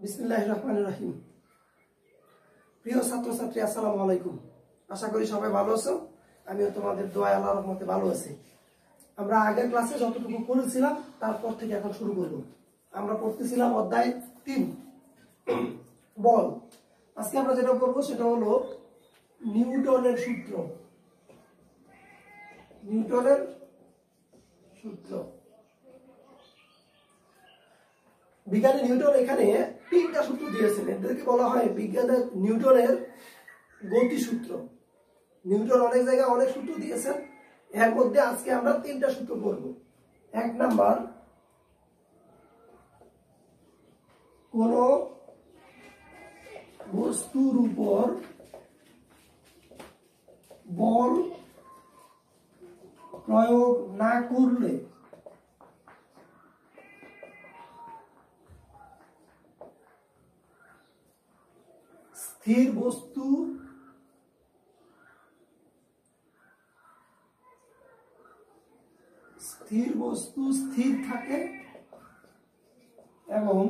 বিসমিল্লাহির রহমানির রহিম। প্রিয় ছাত্রছাত্রী, আসসালামু আলাইকুম। আশা করি সবাই ভালো আছো। আমিও তোমাদের দোয়ায় আল্লাহর রহমতে ভালো আছি। আমরা আগের ক্লাসে যতটুকু পড়েছিলাম তারপর থেকে এখন শুরু করব। আমরা পড়তেছিলাম অধ্যায় 3 বল। আজকে আমরা যেটা করব সেটা হলো নিউটনের সূত্র। নিউটনের সূত্র। বিজ্ঞানী নিউটন এখানে 3টা সূত্র দিয়েছেন। এদেরকে বলা হয় বিজ্ঞানের নিউটনের গতিসূত্র। নিউটন অনেক জায়গায় অনেক সূত্র দিয়েছেন, এর মধ্যে আজকে আমরা 3টা সূত্র পড়ব। 1 নাম্বার, কোন বস্তুর উপর বল প্রয়োগ না করলে স্থির বস্তু স্থির থাকে এবং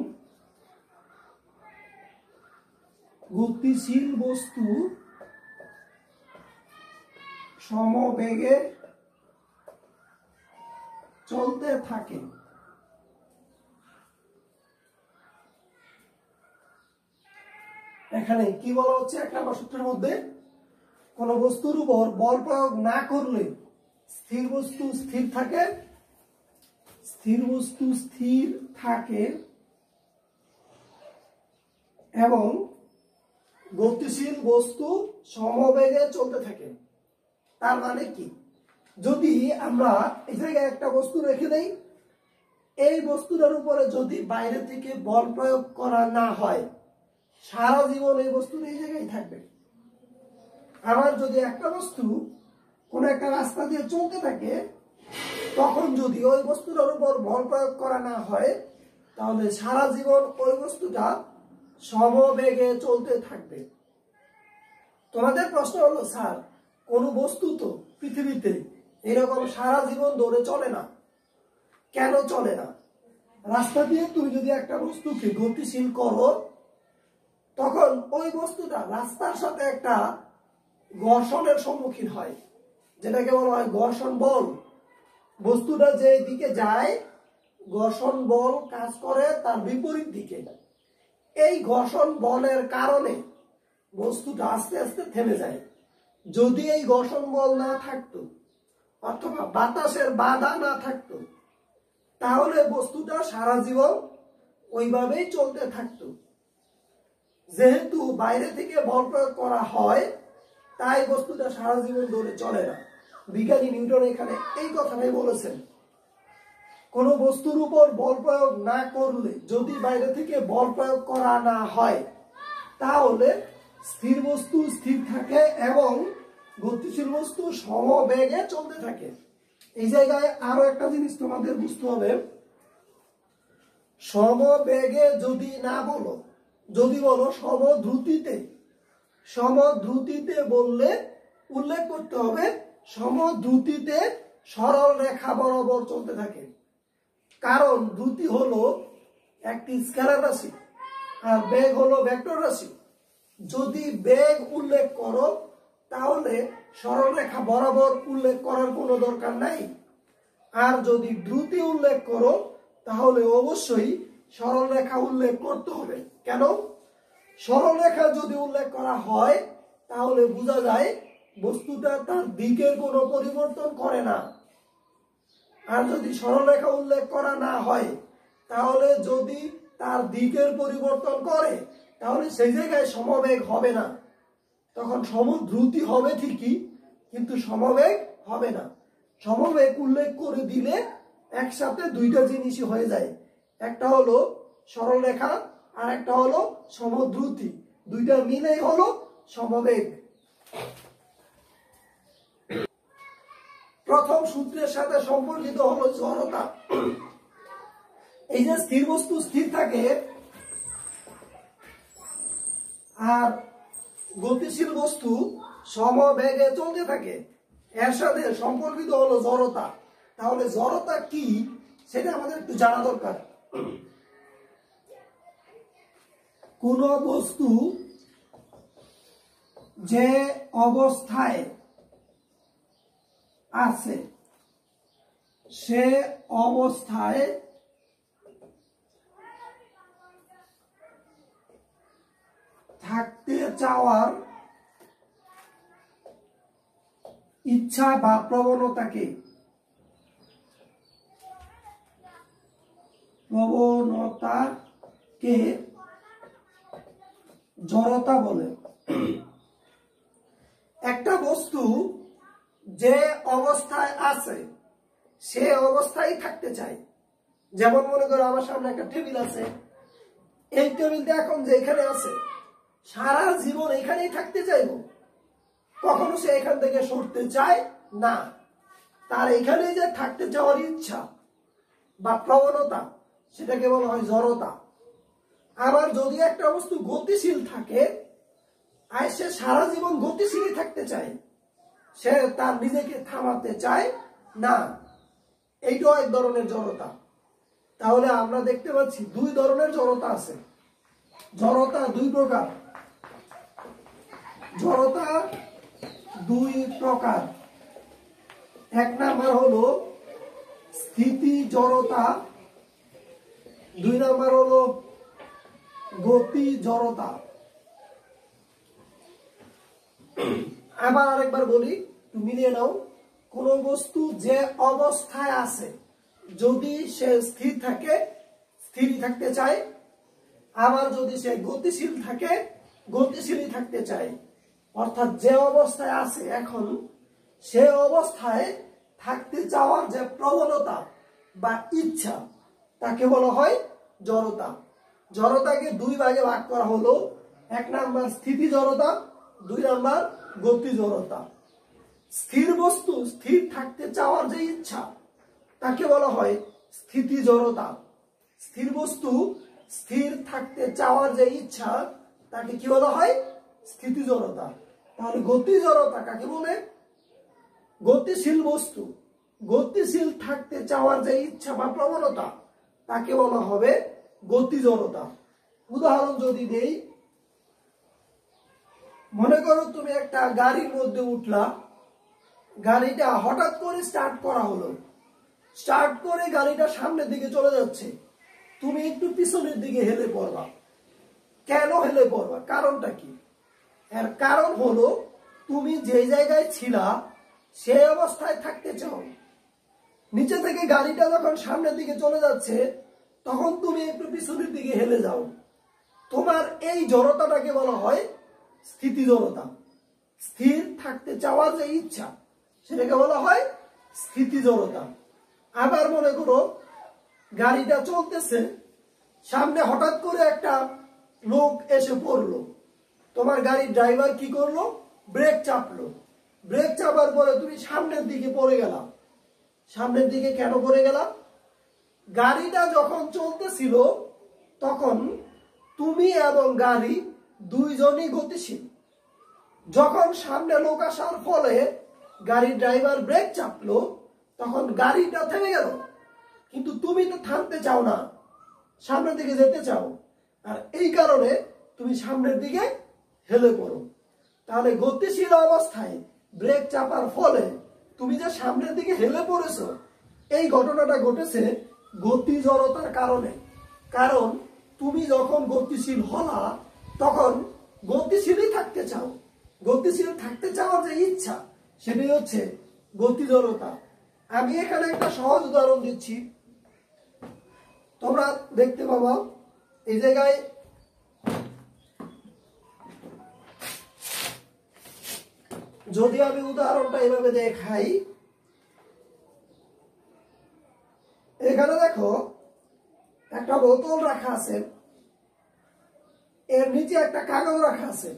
গতিশীল বস্তু সমবেগে চলতে থাকে। এখানে কি বলা হচ্ছে? 1 নম্বর সূত্রের মধ্যে কোন বস্তুর উপর বল প্রয়োগ না করলে স্থির বস্তু স্থির থাকে এবং গতিশীল বস্তু সমবেগে চলতে থাকে। তার মানে কি? যদি আমরা এই জায়গায় একটা বস্তু রেখে দেই, এই বস্তুটার উপরে যদি বাইরে থেকে বল প্রয়োগ করা না হয়, সারা জীবন এই বস্তু এই জায়গায় থাকবে। আবার যদি একটা বস্তু কোন একটা রাস্তা দিয়ে চলতে থাকে, তখন যদি ওই বস্তুটার উপর বল প্রয়োগ করা না হয়, তাহলে সারা জীবন ওই বস্তুটা সমবেগে চলতে থাকবে। তোমাদের প্রশ্ন হলো, স্যার কোন বস্তু তো পৃথিবীতে এরকম সারা জীবন ধরে চলে না, কেন চলে না? রাস্তা দিয়ে তুমি যদি একটা বস্তুকে গতিশীল করো, তখন ওই বস্তুটা রাস্তার সাথে একটা ঘর্ষণের সম্মুখীন হয়, যেটাকে বলা হয় ঘর্ষণ বল। বস্তুটা যে দিকে যায়, ঘর্ষণ বল কাজ করে তার বিপরীত দিকে। এই ঘর্ষণ বলের কারণে বস্তুটা আস্তে আস্তে থেমে যায়। যদি এই ঘর্ষণ বল না থাকতো অথবা বাতাসের বাধা না থাকতো, তাহলে বস্তুটা সারা জীবন ওইভাবেই চলতে থাকতো। যেহেতু বাইরে থেকে বল প্রয়োগ করা হয়, তাই বস্তুটা সারা জীবন ধরে চলে না। বিজ্ঞানী নিউটন এখানে এই কথাটাই বলেছেন। কোন বস্তুর উপর বল প্রয়োগ না করলে, যদি বাইরে থেকে বল প্রয়োগ করা না হয়, তাহলে স্থির বস্তু স্থির থাকে এবং গতিশীল বস্তু সমবেগে চলতে থাকে। এই জায়গায় আরো একটা জিনিস তোমাদের বুঝতে হবে। সমবেগে যদি না বলো, যদি বলো সমদ্রুতিতে বললে উল্লেখ করতে হবে সমদ্রুতিতে সরল রেখা বরাবর চলতে থাকে। কারণ দ্রুতি হলো একটি স্কেলার রাশি আর বেগ হলো ভেক্টর রাশি। যদি বেগ উল্লেখ করো, তাহলে সরল রেখা বরাবর উল্লেখ করার কোনো দরকার নাই। আর যদি দ্রুতি উল্লেখ করো, তাহলে অবশ্যই সরল রেখা উল্লেখ করতে হবে। কেন? সরল রেখা যদি উল্লেখ করা হয়, তাহলে বোঝা যায় বস্তুটা তার দিকের কোনো পরিবর্তন করে না। আর যদি সরল রেখা উল্লেখ করা না হয়, তাহলে যদি তার দিকের পরিবর্তন করে, তাহলে সেই জায়গায় সমবেগ হবে না। তখন সমদ্রুতি হবে ঠিকই, কিন্তু সমবেগ হবে না। সমবেগ উল্লেখ করে দিলে একসাথে দুইটা জিনিসই হয়ে যায়। একটা হলো সরল রেখা আর একটা হলো সমদ্রুতি। দুইটা মিলেই হলো সমবেগ। প্রথম সূত্রের সাথে সম্পর্কিত হলো জড়তা। এই যে স্থির বস্তু স্থির থাকে আর গতিশীল বস্তু সমবেগে চলতে থাকে, এর সাথে সম্পর্কিত হলো জড়তা। তাহলে জড়তা কি সেটা আমাদের একটু জানা দরকার। কোন বস্তু যে অবস্থায় আছে সে অবস্থায় থাকতে চাওয়ার ইচ্ছা বা প্রবণতাকে জড়তা বলে। একটা বস্তু যে অবস্থায় আছে সে অবস্থায় থাকতে চায়। যেমন মনে করো আমার সামনে একটা টেবিল আছে, এই টেবিলটা এখন যে এখানে আছে সারা জীবন এখানেই থাকতে চাইবো, কখনো সে এখান থেকে সরতে চায় না। তার এখানে যে থাকতে চাওয়ার ইচ্ছা বা প্রবণতা সেটাকে বলা হয় জড়তা। আবার যদি একটা বস্তু গতিশীল থাকে আর সে সারা জীবন গতিশীলই থাকতে চায়, সে তার নিজেকে থামাতে চায় না, এইটাও এক ধরনের জড়তা। তাহলে আমরা দেখতে পাচ্ছি দুই ধরনের জড়তা আছে। জড়তা দুই প্রকার। জড়তা দুই প্রকার। এক নাম্বার হলো স্থিতি জড়তা, দুই নাম্বার হলো গতি জড়তা। আবার আরেকবার বলি, তুমি মিলিয়ে নাও। কোন বস্তু যে অবস্থায় আছে যদি সে স্থির থাকে স্থিরই থাকতে চায়, আবার যদি সে গতিশীল থাকে গতিশীলই থাকতে চায়। অর্থাৎ যে অবস্থায় আছে এখন সে অবস্থায় থাকতে চাওয়ার যে প্রবণতা বা ইচ্ছা তাকে বলা হয় জড়তা। জড়তাকে দুই ভাগে ভাগ করা হলো, এক নাম্বার স্থিতি জড়তা, দুই নাম্বার গতি জড়তা। স্থির বস্তু স্থির থাকতে চাওয়ার যে ইচ্ছা তাকে বলা হয় স্থিতি জড়তা। স্থির বস্তু স্থির থাকতে চাওয়ার যে ইচ্ছা তাকে কি বলা হয়? স্থিতি জড়তা। তাহলে গতি জড়তা কাকে বলে? গতিশীল বস্তু গতিশীল থাকতে চাওয়ার যে ইচ্ছা বা প্রবণতা তাকে বলা হবে গতি জড়তা। উদাহরণ যদি দেই, মনে করো তুমি একটা গাড়ির মধ্যে উঠলা, গাড়িটা হঠাৎ করে স্টার্ট করা হলো, স্টার্ট করে গাড়িটা সামনের দিকে চলে যাচ্ছে, তুমি একটু পিছনের দিকে হেলে পড়বা। কেন হেলে পড়বা? কারণটা কি? এর কারণ হলো তুমি যে জায়গায় ছিলা সেই অবস্থায় থাকতে চাও। নিচে থেকে গাড়িটা যখন সামনের দিকে চলে যাচ্ছে তখন তুমি একটু পিছনের দিকে হেলে যাও। তোমার এই জড়তাটাকে বলা হয় স্থিতি জড়তা। স্থির থাকতে চাওয়ার যে ইচ্ছা সেটাকে বলা হয় স্থিতি জড়তা। আবার মনে করো গাড়িটা চলতেছে, সামনে হঠাৎ করে একটা লোক এসে পড়লো, তোমার গাড়ির ড্রাইভার কি করলো? ব্রেক চাপলো। ব্রেক চাপার পরে তুমি সামনের দিকে পড়ে গেলা। সামনের দিকে কেন পড়ে গেলা? গাড়িটা যখন চলতেছিল তখন তুমি এবং গাড়ি দুইজনই গতিশীল। যখন সামনে লোক আসার ফলে গাড়ির ড্রাইভার ব্রেক চাপলো তখন গাড়িটা থেমে গেল, কিন্তু তুমি তো থামতে চাও না, সামনের দিকে যেতে চাও, আর এই কারণে তুমি সামনের দিকে হেলে পড়ো। তাহলে গতিশীল অবস্থায় ব্রেক চাপার ফলে তুমি যে সামনের দিকে হেলে পড়েছো, এই ঘটনাটা ঘটেছে গতি জড়তার কারণে। কারণ তুমি যখন গতিশীল হলা তখন গতিশীলই থাকতে চাও। গতিশীল থাকতে চাওয়ার যে ইচ্ছা সেটাই হচ্ছে গতি জড়তা। আমি এখানে একটা সহজ উদাহরণ দিচ্ছি, তোমরা দেখতে পাবা। এই জায়গায় যদি আমি উদাহরণটা এভাবে দেখাই, এখানে দেখো একটা বোতল রাখা আছে, এর নিচে একটা কাগজ রাখা আছে।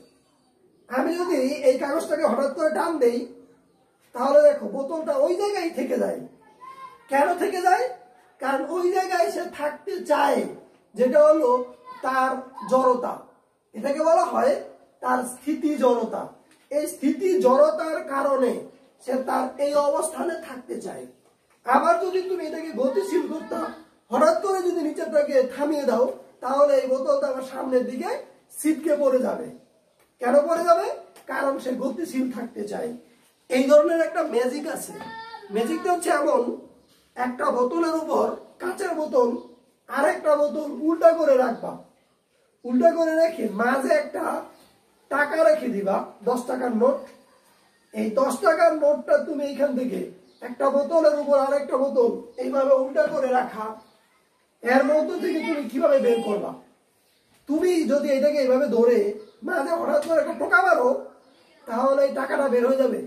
আমি যদি এই কাগজটাকে হঠাৎ করে টান দেই তাহলে দেখো বোতলটা ওই জায়গায় থেকে যায়। কেন থেকে যায়? কারণ ওই জায়গায় সে থাকতে চায়, যেটা হলো তার জড়তা। এটাকে বলা হয় তার স্থিতি জড়তা। এই স্থিতি জড়তার কারণে সে তার এই অবস্থানে থাকতে চায়। আবার যদি তুমি এটাকে গতিশীল করতে হঠাৎ করে যদি নিচেরটাকে থামিয়ে দাও তাহলে এই বোতলটা আবার সামনের দিকে ছিটকে পড়ে যাবে। কেন পড়ে যাবে? কারণ সে গতিশীল থাকতে চায়। এই ধরনের একটা ম্যাজিক আছে। ম্যাজিকটা হচ্ছে এমন, একটা বোতলের উপর, কাঁচের বোতল, আরেকটা বোতল উল্টা করে রাখবা। উল্টা করে রেখে মাঝে একটা টাকা রেখে দিবা, 10 টাকার নোট। এই 10 টাকার নোটটা তুমি এইখান থেকে একটা বোতলের উপর আরেকটা বোতল এইভাবে উল্টা করে রাখা, এর মধ্যে থেকে তুমি কিভাবে বের করবা? তুমি যদি এটাকে এইভাবে ধরে মাঝে হঠাৎ করে একটা টোকা মারো, তাহলে এই টাকাটা বের হয়ে যাবে।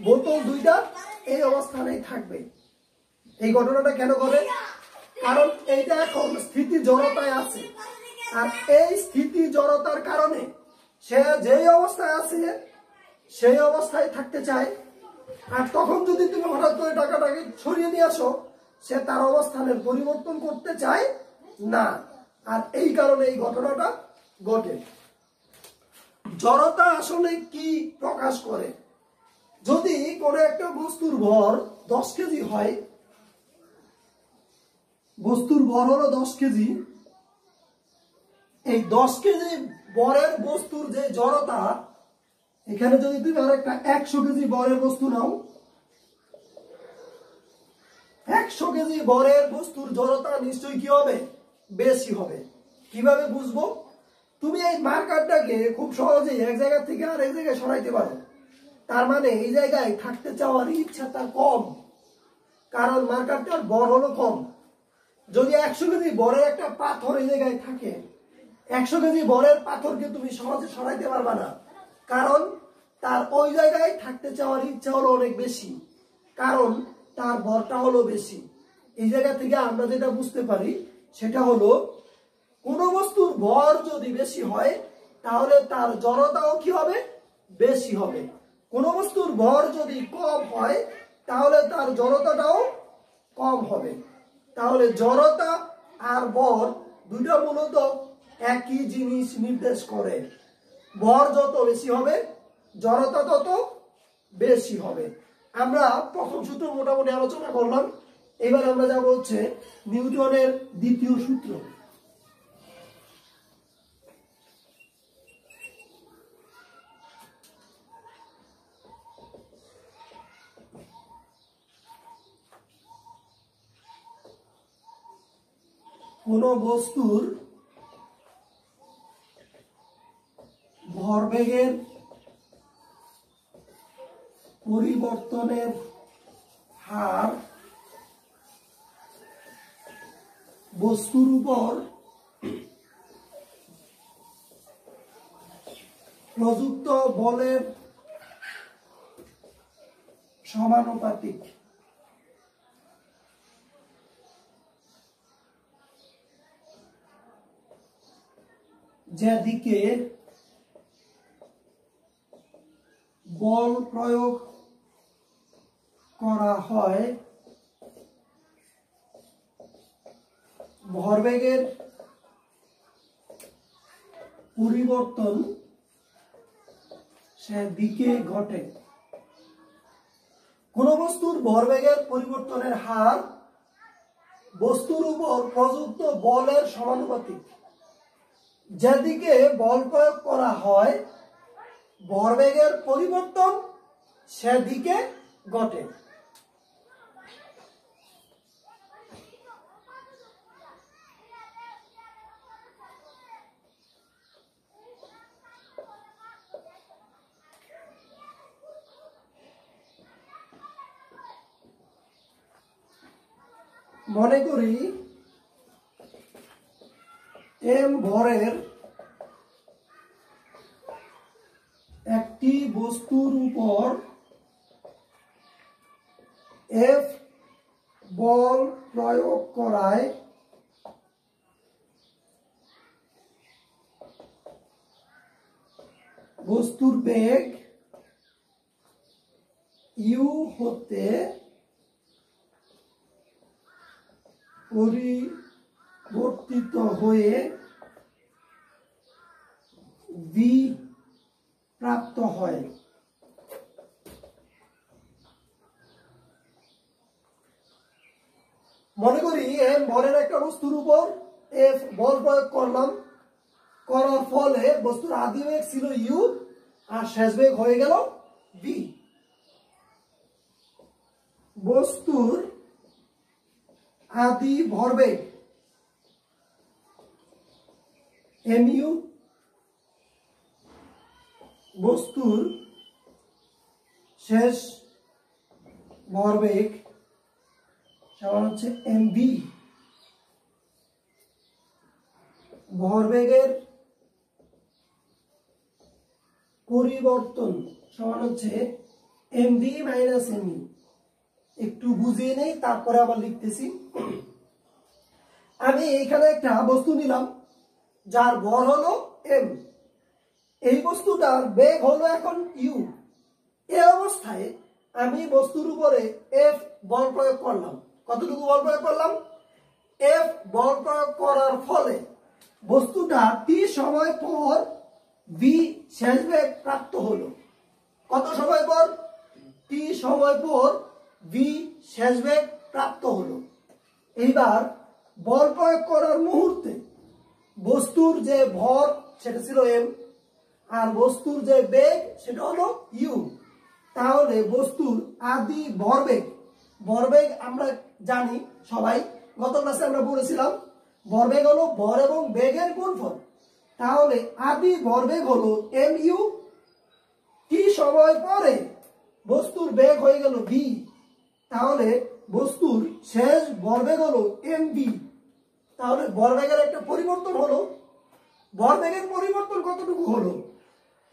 বোতল দুইটা এই অবস্থানেই থাকবে। এই ঘটনাটা কেন করে? কারণ এইটা এখন স্থিতি জড়তায় আছে, আর এই স্থিতি জড়তার কারণে সে যেই অবস্থায় আছে সেই অবস্থায় থাকতে চায়। আর তখন যদি তুমি হঠাৎ করে টাকাটাকে সরিয়ে নিয়ে আসো, সে তার অবস্থানের পরিবর্তন করতে চায় না। আর এই কারণে এই ঘটনাটা ঘটে। জড়তা আসলে কি প্রকাশ করে? যদি কোনো একটা বস্তুর ভর 10 কেজি হয়, বস্তুর ভর হলো 10 কেজি, এই 10 কেজি ভরের বস্তুর যে জড়তা, এখানে যদি তুমি আরেকটা 100 কেজি ভরের বস্তু নাও, 100 কেজি ভরের বস্তুর জড়তা নিশ্চয়ই কি হবে? বেশি হবে। কিভাবে বুঝবো? তুমি এই মার্কারটাকে খুব সহজেই এক জায়গা থেকে আরেক জায়গায় সরাইতে পারো। তার মানে এই জায়গায় থাকতে চাওয়ার ইচ্ছাটা কম, কারণ মার্কারটার ভর হলো কম। যদি 100 কেজি ভরের একটা পাথর এই জায়গায় থাকে, 100 কেজি ভরের পাথরকে তুমি সহজে সরাইতে পারবা না, কারণ তার ওই জায়গায় থাকতে চাওয়ার ইচ্ছা হলো অনেক বেশি, কারণ তার ভরটা হলো বেশি। এই জায়গা থেকে আমরা যেটা বুঝতে পারি সেটা হলো, কোন বস্তুর ভর যদি বেশি হয় তাহলে তার জড়তাও কি হবে? বেশি হবে। কোন বস্তুর ভর যদি কম হয় তাহলে তার জড়তাটাও কম হবে। তাহলে জড়তা আর ভর দুইটা মূলত একই জিনিস নির্দেশ করে। ভর যত বেশি হবে, জড়তা তত বেশি হবে। আমরা প্রথম সূত্র মোটামুটি আলোচনা করলাম। এবার আমরা যাব হচ্ছে নিউটনের দ্বিতীয় সূত্র। কোন বস্তুর ভরবেগের পরিবর্তনের হার বস্তুর উপর প্রযুক্ত বলের সমানুপাতিক। যেদিকে বল প্রয়োগ করা হয়, ভরবেগের পরিবর্তন সেদিকে ঘটে। কোন বস্তুর ভরবেগের পরিবর্তনের হার বস্তুর উপর প্রযুক্ত বলের সমানুপাতিক। যেদিকে বল প্রয়োগ করা হয়, ভরবেগের পরিবর্তন সেদিকে ঘটে। মনে করি এম ভরের একটি বস্তুর উপর এফ বল প্রয়োগ করায় বস্তুর বেগ ইউ হতে পরিবর্তিত হয়ে ভি প্রাপ্ত হয়। মনে করি এম ভরের একটা বস্তুর উপর এফ বল প্রয়োগ করলাম, করার ফলে বস্তুর আদি বেগ ছিল ইউ আর শেষ বেগ হয়ে গেল ভি। বস্তুর আদি ভরবেগ এমইউ, বস্তুর শেষ ভরবেগ সমান হচ্ছে এমভি। ভরবেগের পরিবর্তন সমান হচ্ছে এমভি মাইনাস এমইউ। একটু বুঝিয়ে নেই, তারপরে আবার লিখতেছি। আমি এখানে একটা বস্তু নিলাম যার ভর হলো এম, এই বস্তুটার বেগ হলো এখন ইউ। এই অবস্থায় আমি বস্তুর উপরে এফ বল প্রয়োগ করলাম। কতটুকু বল প্রয়োগ করলাম? এফ বল প্রয়োগ করার ফলে বস্তুটা টি সময় পর ভি শেষ বেগ প্রাপ্ত হলো। কত সময় পর? টি সময় পর ভি শেষ বেগ প্রাপ্ত হলো। এইবার বল প্রয়োগ করার মুহূর্তে বস্তুর যে ভর সেটা ছিল এম, আর বস্তুর যে বেগ সেটা হলো ইউ। তাহলে বস্তুর আদি ভরবেগ, ভরবেগ আমরা জানি সবাই, গত ক্লাসে আমরা পড়েছিলাম ভরবেগ হলো ভর এবং বেগের গুণফল। তাহলে আদি ভরবেগ হলো এম ইউ, টি সময় পরে বস্তুর বেগ হয়ে গেল ভি। তাহলে বস্তুর শেষ ভরবেগ হলো এম ভি। তাহলে ভরবেগের একটা পরিবর্তন হলো। ভরবেগের পরিবর্তন কতটুকু হলো?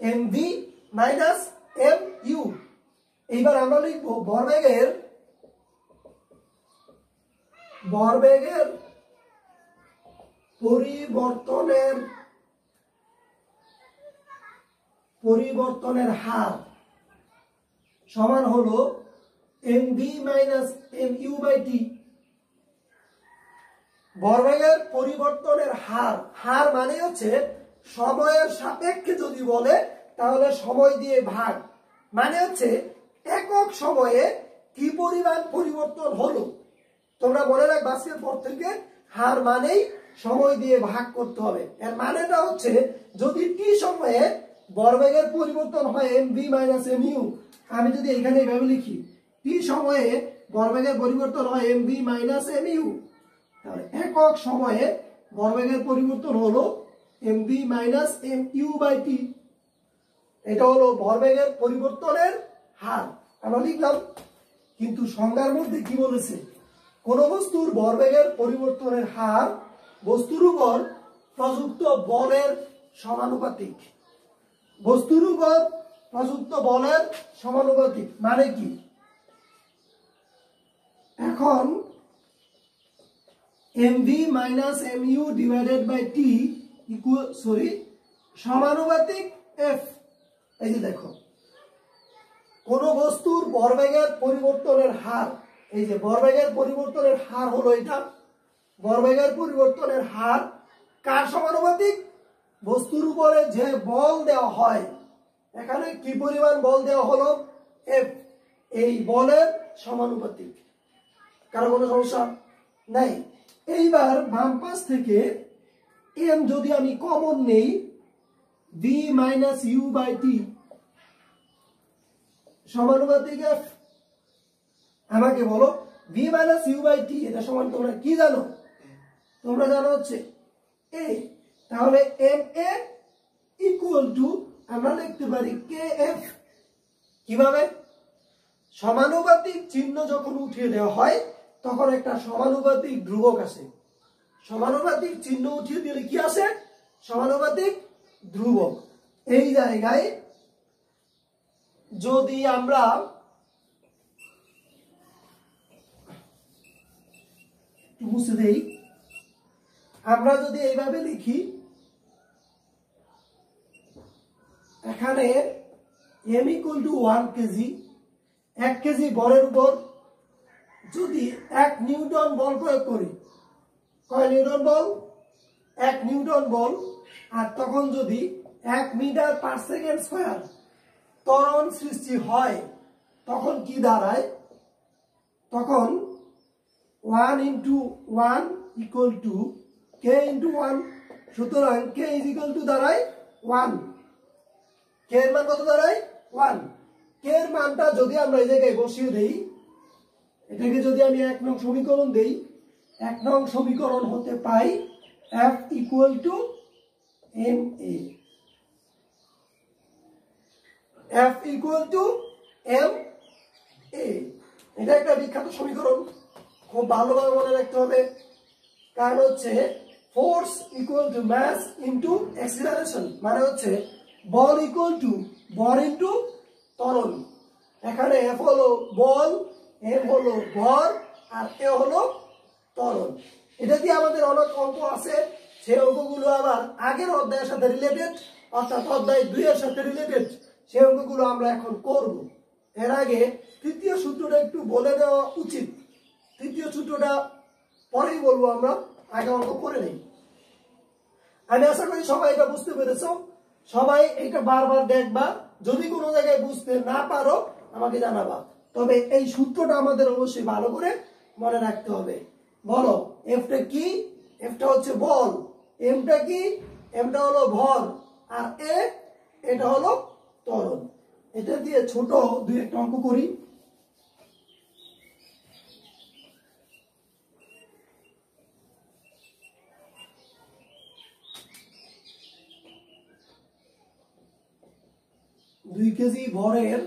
M V minus M u. এইবার আমরা লিখব ভরবেগের পরিবর্তনের হার সমান হলো m V minus M u by t. ভরবেগের পরিবর্তনের হার, হার মানে হচ্ছে সময়ের সাপেক্ষে যদি বলে তাহলে সময় দিয়ে ভাগ, মানে হচ্ছে একক সময়ে কি পরিমাণ পরিবর্তন হলো। তোমরা মনে রাখবে আজকের পর থেকে হার মানেই সময় দিয়ে ভাগ করতে হবে। এর মানেটা হচ্ছে যদি টি সময়ে ভরবেগের পরিবর্তন হয় M V minus M U, আমি যদি এখানে এইভাবে লিখি টি সময়ে ভরবেগের পরিবর্তন হয় M V minus M u, তাহলে একক সময়ে ভরবেগের পরিবর্তন হলো m V minus M u by t. এটা হলো ভরবেগের পরিবর্তনের হার, আমরা লিখলাম। কিন্তু সংজ্ঞার মধ্যে কি বলেছে? কোন বস্তুর ভরবেগের পরিবর্তনের হার বস্তুর উপর প্রযুক্ত বলের সমানুপাতিক। বস্তুর উপর প্রযুক্ত বলের সমানুপাতিক মানে কি? এখন mv minus mu divided by t equal সমানুপাতিক f। এই যে দেখো, কোন বস্তুর ভরবেগের পরিবর্তনের হার, এই যে ভরবেগের পরিবর্তনের হার হলো এটা। ভরবেগের পরিবর্তনের হার কার সমানুপাতিক? বস্তুর উপরে যে বল দেওয়া হয়, এখানে কি পরিমাণ বল দেওয়া হলো? f। এই বলের সমানুপাতিক। কারো কোনো সমস্যা নাই? এইবার বাম পাশ থেকে m যদি আমি কমন নেই, v মাইনাস ইউ বাই টি সমানুপাতিক f। আমাকে বলো v minus U by t এটা সমান তোমরা কি জানো? তোমরা জানো হচ্ছে a। তাহলে এম এ ইকুয়াল টু আমরা লিখতে পারি কে এফ। কিভাবে? সমানুপাতিক চিহ্ন যখন উঠিয়ে দেওয়া হয় তখন একটা সমানুপাতিক ধ্রুবক আসে। সমানুপাতিক চিহ্ন উঠিয়ে দিলে কি আসে? সমানুপাতিক ধ্রুবক। এই জায়গায় যদি আমরা মুছে দেই, আমরা যদি এইভাবে লিখি, এখানে m equal to 1 KG, 1 KG বলের উপর যদি 1 নিউটন বল প্রয়োগ করি, কয় নিউটন বল? 1 নিউটন বল। আর তখন যদি 1 মিটার পার সেকেন্ড স্কয়ার ত্বরণ সৃষ্টি হয়, তখন কি দাঁড়ায়? তখন 1 into 1 equal to k into 1। সুতরাং k ইজ ইকুয়াল টু দাঁড়ায় 1। k এর মান কত দাঁড়ায় 1। k এর মানটা যদি আমরা এই জায়গায় বসিয়ে দেই, এটাকে যদি আমি 1 নং সমীকরণ দেই, 1 নং সমীকরণ হতে পাই f equal to ma। f equal to ma, এটা একটা বিখ্যাত সমীকরণ, খুব ভালোভাবে মনে রাখতে হবে। কারণ হচ্ছে force equal to mass into acceleration, মানে হচ্ছে বল ইকুয়াল টু ভর ইনটু ত্বরণ। এখানে f হলো বল, m হলো ভর, আর a হলো ত্বরণ। এটা দিয়ে আমাদের অনেক অঙ্ক আছে, সেই অঙ্কগুলো আবার আগের অধ্যায়ের সাথে রিলেটেড, অর্থাৎ অধ্যায় 2 এর সাথে রিলেটেড, সেই অঙ্কগুলো আমরা এখন করব। এর আগে তৃতীয় সূত্রটা একটু বলে দেওয়া উচিত। তৃতীয় সূত্রটা পরেই বলবো, আমরা আগে অঙ্ক করে নেই। আমি আশা করি সবাই এটা বুঝতে পেরেছো। সবাই এটা বারবার দেখবা, যদি কোনো জায়গায় বুঝতে না পারো আমাকে জানাবা। তবে এই সূত্রটা আমাদের অবশ্যই ভালো করে মনে রাখতে হবে। বলো, এফটা কি? এফটা হচ্ছে বল। এমটা কি? এমটা হলো ভর, আর এটা হলো ত্বরণ। এটা দিয়ে ছোট দুই একটা অঙ্ক করি। দুই কেজি ভরের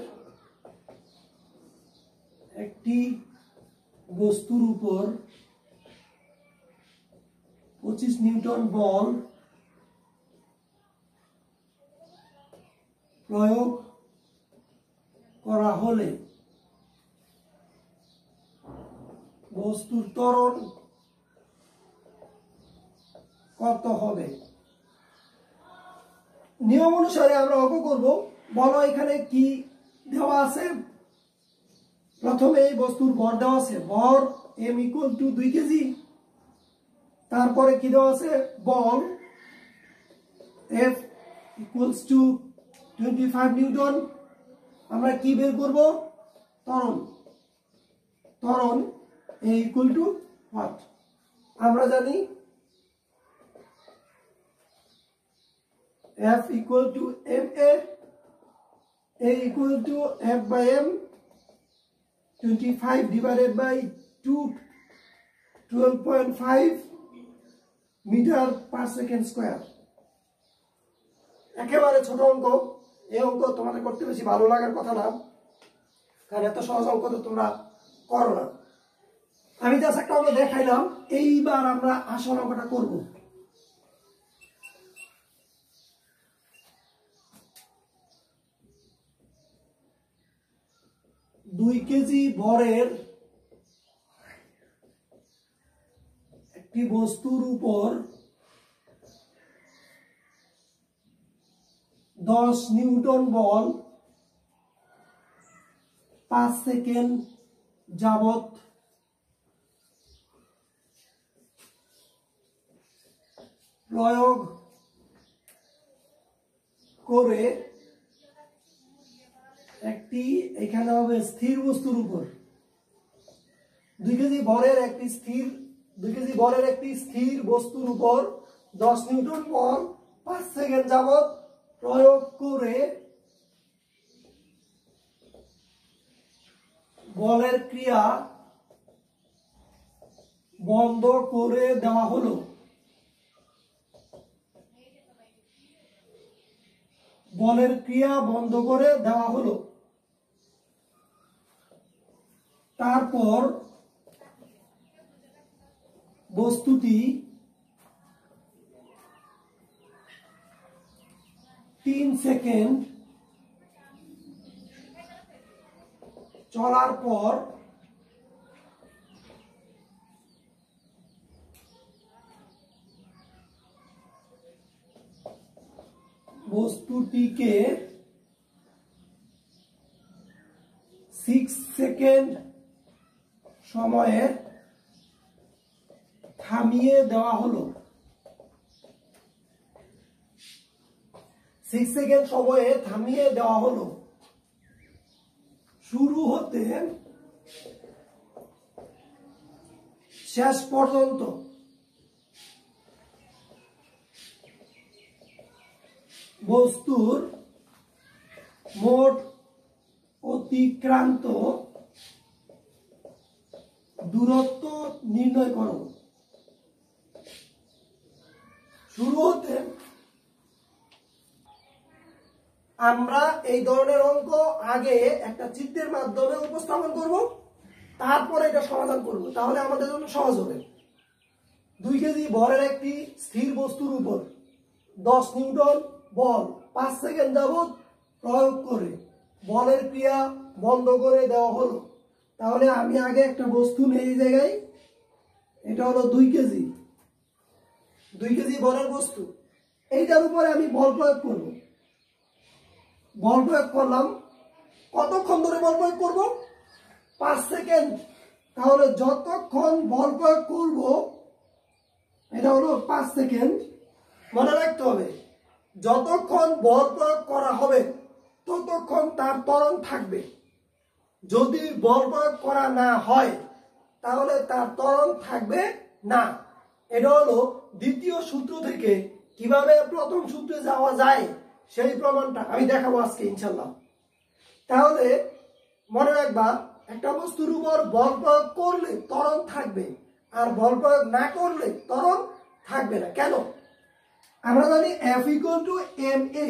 একটি বস্তুর উপর 25 নিউটন বল প্রয়োগ করা হলে বস্তুর ত্বরণ কত হবে? নিয়ম অনুসারে আমরা অঙ্ক করব। বলো, এখানে কি দেওয়া আছে? প্রথমে এই বস্তুর ভর দেওয়া আছে, ভর m ইকুয়াল টু 2 কেজি। তারপরে কি দেওয়া আছে? বল F ইকুয়ালস টু 25 নিউটন। আমরা কি বের করব? ত্বরণ। ত্বরণ A ইকুয়াল টু হোয়াট? আমরা জানি F equal to ma, A equal to F by m, 25 divided by 2, 12.5 metre per second square. একেবারে ছোট অঙ্ক। এই অঙ্ক তোমাদের করতে বেশি ভালো লাগার কথা না, কারণ এত সহজ অঙ্ক তো তোমরা করো না। আমি জাস্ট একটা অঙ্ক দেখাইলাম, এইবার আমরা আসল অঙ্কটা করব। দুই কেজি ভরের একটি বস্তুর উপর 10 নিউটন বল 5 সেকেন্ড যাবত প্রয়োগ করে একটি, এখানে হবে স্থির বস্তুর উপর 2 কেজি ভরের একটি স্থির বস্তুর উপর 10 নিউটন বল 5 সেকেন্ড যাবত প্রয়োগ করে বলের ক্রিয়া বন্ধ করে দেওয়া হলো। বলের ক্রিয়া বন্ধ করে দেওয়া হলো। তারপর বস্তুটি 3 সেকেন্ড চলার পর বস্তুটিকে 6 সেকেন্ড সময়ে থামিয়ে দেওয়া হলো। 6 সেকেন্ড সময়ে থামিয়ে দেওয়া হলো। শুরু হতে শেষ পর্যন্ত বস্তুর মোট অতিক্রান্ত দূরত্ব নির্ণয় করো। শুরু হতে আমরা এই ধরনের অঙ্ক আগে একটা চিত্রের মাধ্যমে উপস্থাপন করব, তারপরে এটা সমাধান করব, তাহলে আমাদের জন্য সহজ হবে। 2 কেজি ভরের একটি স্থির বস্তুর উপর 10 নিউটন বল 5 সেকেন্ড যাবত প্রয়োগ করে বলের ক্রিয়া বন্ধ করে দেওয়া হলো। তাহলে আমি আগে একটা বস্তু নেই এই জায়গায়, এটা হলো 2 কেজি, 2 কেজি ভরের বস্তু, এইটার উপরে আমি বল প্রয়োগ করব। বল প্রয়োগ করলাম, কতক্ষণ ধরে বল প্রয়োগ করব? 5 সেকেন্ড। তাহলে যতক্ষণ বল প্রয়োগ করব, এটা হলো 5 সেকেন্ড। মনে রাখতে হবে, যতক্ষণ বল প্রয়োগ করা হবে ততক্ষণ তার ত্বরণ থাকবে। যদি বল প্রয়োগ করা না হয় তাহলে তার ত্বরণ থাকবে না। এটা হলো দ্বিতীয় সূত্র থেকে কিভাবে প্রথম সূত্রে যাওয়া যায় সেই প্রমাণটা আমি দেখাবো আজকে ইনশাল্লাহ। তাহলে মনে রাখবা, একটা বস্তুর উপর বল প্রয়োগ করলে ত্বরণ থাকবে, আর বল প্রয়োগ না করলে ত্বরণ থাকবে না। কেন? আমরা জানি F = ma।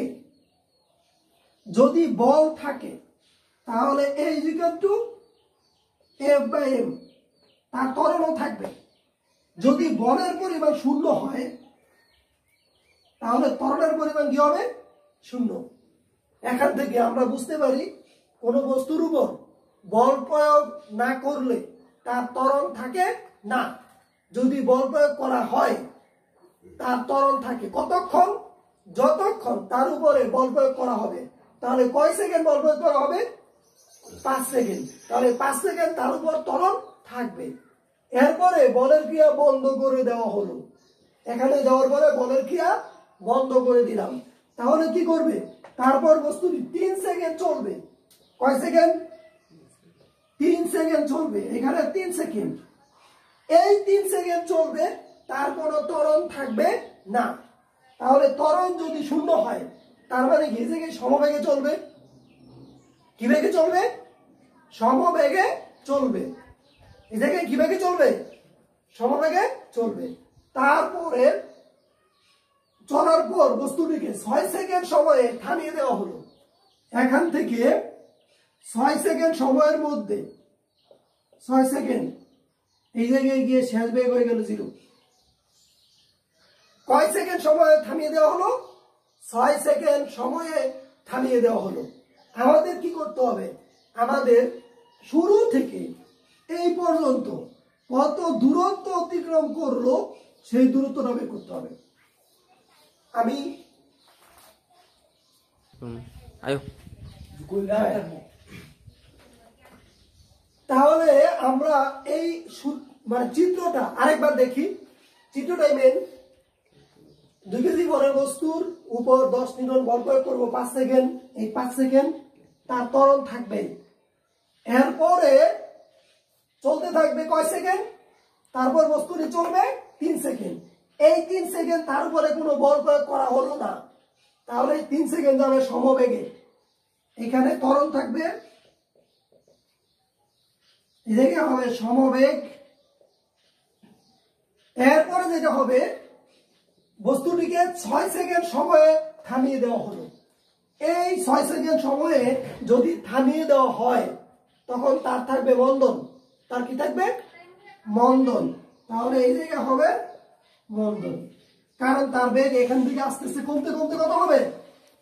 যদি বল থাকে তাহলে A = F/m, তার ত্বরণও থাকবে। যদি বলের পরিমাণ শূন্য হয় তাহলে ত্বরণের পরিমাণ কি হবে? শূন্য। এখান থেকে আমরা বুঝতে পারি কোন বস্তুর উপর বল প্রয়োগ না করলে তার ত্বরণ থাকে না। যদি বল প্রয়োগ করা হয় তার ত্বরণ থাকে। কতক্ষণ? যতক্ষণ তার উপরে বল প্রয়োগ করা হবে। তাহলে কয় সেকেন্ড বল প্রয়োগ করা হবে? 5 সেকেন্ড। তাহলে 5 সেকেন্ড তার উপর ত্বরণ থাকবে। এরপরে বলের ক্রিয়া বন্ধ করে দেওয়া হলো। এখানে যাওয়ার পরে বলের ক্রিয়া বন্ধ করে দিলাম। তাহলে কি করবে? তারপর বস্তুটি 3 সেকেন্ড চলবে। কয় সেকেন্ড? 3 সেকেন্ড চলবে। এখানে 3 সেকেন্ড। এই 3 সেকেন্ড চলবে, তার কোনো ত্বরণ থাকবে না। তাহলে ত্বরণ যদি শূন্য হয় তার মানে কি? যে সমবেগে চলবে। কি বেগে চলবে? সমবেগে চলবে। এই জায়গায় কি বেগে চলবে? সমবেগে চলবে। তারপরে চলার পর বস্তুটিকে 6 সেকেন্ড সময়ে থামিয়ে দেওয়া হলো। এখান থেকে 6 সেকেন্ড সময়ের মধ্যে 6 সেকেন্ড এই জায়গায় গিয়ে শেষ বেগ হয়ে গেল 0। কয় সেকেন্ড সময়ে থামিয়ে দেওয়া হলো? 6 সেকেন্ড সময়ে থামিয়ে দেওয়া হলো। আমাদের কি করতে হবে? আমাদের শুরু থেকে এই পর্যন্ত কত দূরত্ব অতিক্রম করলো সেই দূরত্বটা বের করতে হবে। আমি তাহলে আমরা এই মানে চিত্রটা আরেকবার দেখি। চিত্রটাই মেন। 2 কেজি ভরের বস্তুর উপর 10 নিউটন বল প্রয়োগ করবো 5 সেকেন্ড। এই 5 সেকেন্ড তার ত্বরণ থাকবে। এরপরে চলতে থাকবে কয় সেকেন্ড? তারপর বস্তুটি চলবে 3 সেকেন্ড। এই 3 সেকেন্ড তার উপরে কোনো বল প্রয়োগ করা হলো না। তাহলে 3 সেকেন্ড যাবে সমবেগে। এখানে ত্বরণ থাকবে, এদিকে হবে সমবেগ। এরপরে যেটা হবে, বস্তুটিকে 6 সেকেন্ড সময়ে থামিয়ে দেওয়া হলো। এই 6 সেকেন্ড সময়ে যদি থামিয়ে দেওয়া হয় তখন তার থাকবে মন্দন। তার কি থাকবে? মন্দন। তাহলে এই জায়গায় হবে মন্দন, কারণ তার বেগ এখান থেকে আস্তে আস্তে কমতে কমতে কত হবে?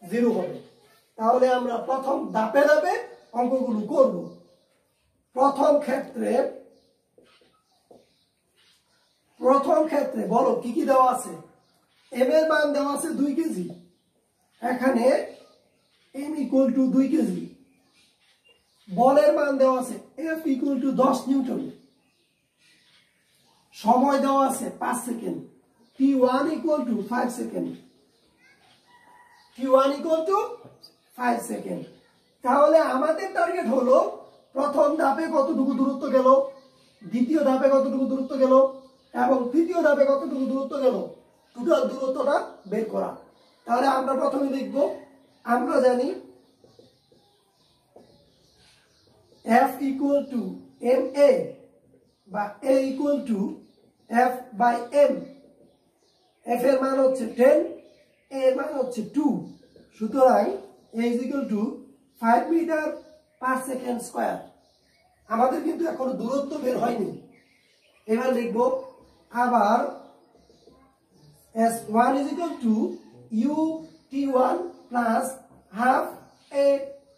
0 হবে। তাহলে আমরা প্রথম ধাপে ধাপে অঙ্কগুলো করব। প্রথম ক্ষেত্রে বলো কি কি দেওয়া আছে? এম এর মান দেওয়া আছে 2 কেজি। এখানে m = 2 কেজি। বলের মান দেওয়া আছে F = 10 নিউটন। সময় দেওয়া আছে 5 second. T1 = 5 second. T1 = 5 second. তাহলে আমাদের টার্গেট হলো প্রথম ধাপে কতটুকু দূরত্ব গেল, দ্বিতীয় ধাপে কতটুকু দূরত্ব গেল এবং তৃতীয় ধাপে কতটুকু দূরত্ব গেল, টোটাল দূরত্বটা বের করা। তাহলে আমরা প্রথমে লিখব, আমরা জানি F equal to ma বা a equal to F by m। F এর মান হচ্ছে 10, a এর মান হচ্ছে 2, সুতরাং a is equal to 5 metre per second square. আমাদের কিন্তু এখনো দূরত্ব বের হয়নি। এবার লিখব আবার S1 is equal to u t1 plus half a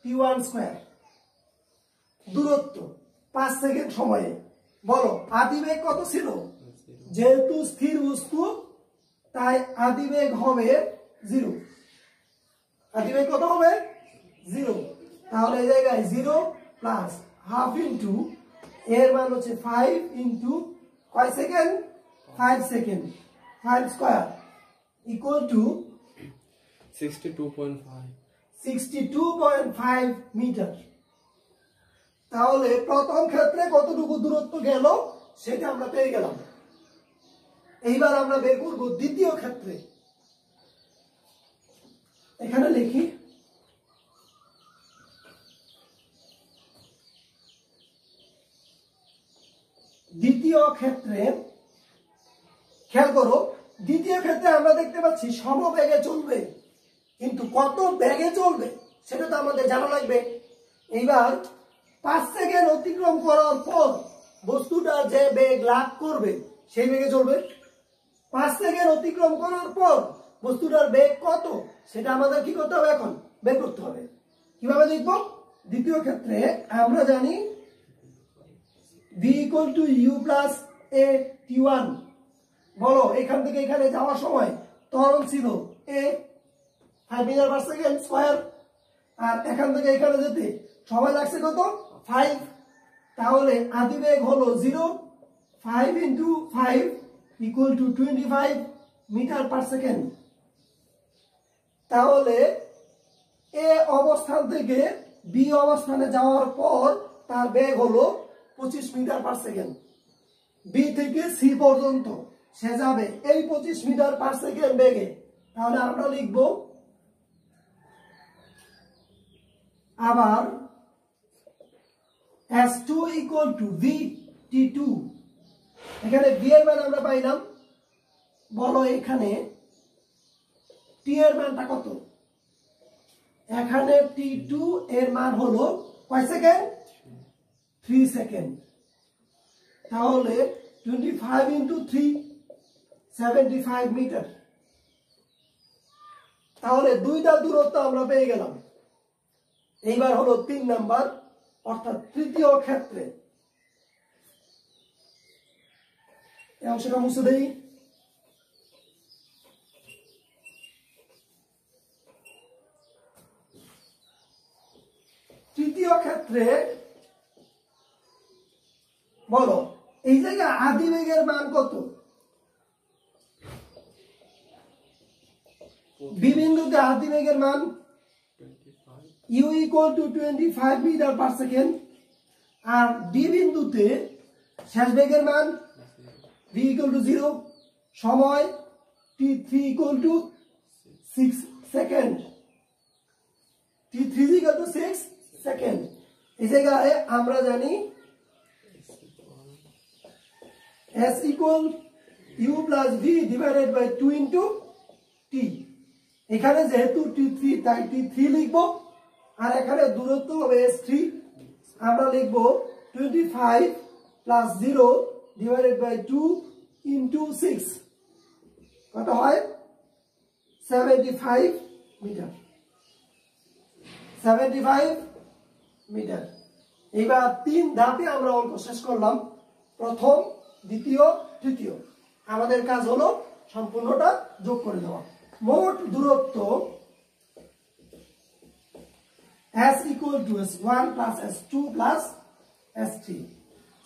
t1 square. দূরত্ব 5 সেকেন্ড সময়ে। বলো আদিবেগ কত ছিল? যেহেতু স্থির বস্তু তাই আদিবেগ হবে 0। আদিবেগ কত হবে? 0। তাহলে এই জায়গায় 0 প্লাস হাফ ইনটু এর মান হচ্ছে 5 ইনটু কয় second? 5 second, 5 square equal to 62.5 metre. তাহলে প্রথম ক্ষেত্রে কতটুকু দূরত্ব গেল সেটা আমরা পেয়ে গেলাম। এইবার আমরা বের করব দ্বিতীয় ক্ষেত্রে। এখানে লিখি দ্বিতীয় ক্ষেত্রে, খেয়াল করো দ্বিতীয় ক্ষেত্রে আমরা দেখতে পাচ্ছি সমবেগে চলবে, কিন্তু কত বেগে চলবে সেটা তো আমাদের জানা লাগবে। এইবার 5 সেকেন্ড অতিক্রম করার পর বস্তুটা যে বেগ লাভ করবে সেই বেগে চলবে। 5 সেকেন্ড অতিক্রম করার পর বস্তুটার বেগ কত সেটা আমাদের কি করতে হবে? এখন বের করতে হবে। কিভাবে লিখব? দ্বিতীয় ক্ষেত্রে আমরা জানি v equal to u plus a t1। বলো এখান থেকে এখানে যাওয়ার সময় ত্বরণ ছিল a 5 metre per second square, আর এখান থেকে এখানে যেতে সময় লাগছে কত? 5। তাহলে আদিবেগ হলো 0, 5 into 5 equal to 25 metre per second. তাহলে এ অবস্থান থেকে বি অবস্থানে যাওয়ার পর তার বেগ হলো 25 মিটার পার সেকেন্ড। বি থেকে সি পর্যন্ত সে যাবে এই 25 মিটার পার সেকেন্ড বেগে। তাহলে আমরা লিখব আবার S2 equal to v t2। এখানে v এর মান আমরা পাইলাম। বলো এখানে t এর মানটা কত? এখানে t2 এর মান হলো কয় সেকেন্ড? 3 সেকেন্ড। তাহলে 25 ইনটু 3 75 মিটার। তাহলে দুইটা দূরত্ব আমরা পেয়ে গেলাম। এইবার হলো 3 নাম্বার অর্থাৎ তৃতীয় ক্ষেত্রে। এই অংশটা মুছে দেই। তৃতীয় ক্ষেত্রে বলো এই জায়গায় আদিবেগের মান কত? বি বিন্দুতে আদিবেগের মান u equal to 25 metre per second, আর ডি বিন্দুতে শেষ বেগের মান v equal to 0, সময় t3 equal to 6 second. t3 equal to 6 second. এই জায়গায় আমরা জানি s equal u plus v divided by 2 into t। এখানে যেহেতু t3 তাই t3 লিখব, আর এখানে দূরত্ব হবে s3। আমরা লিখব 25 plus 0 divided by 2 into 6। কত হয়? 75 মিটার। 75 মিটার। এইবার 3 ধাপে আমরা অঙ্ক শেষ করলাম, প্রথম, দ্বিতীয়, তৃতীয়। আমাদের কাজ হলো সম্পূর্ণটা যোগ করে দেওয়া। মোট দূরত্ব s equal to s1 plus s2 plus s3,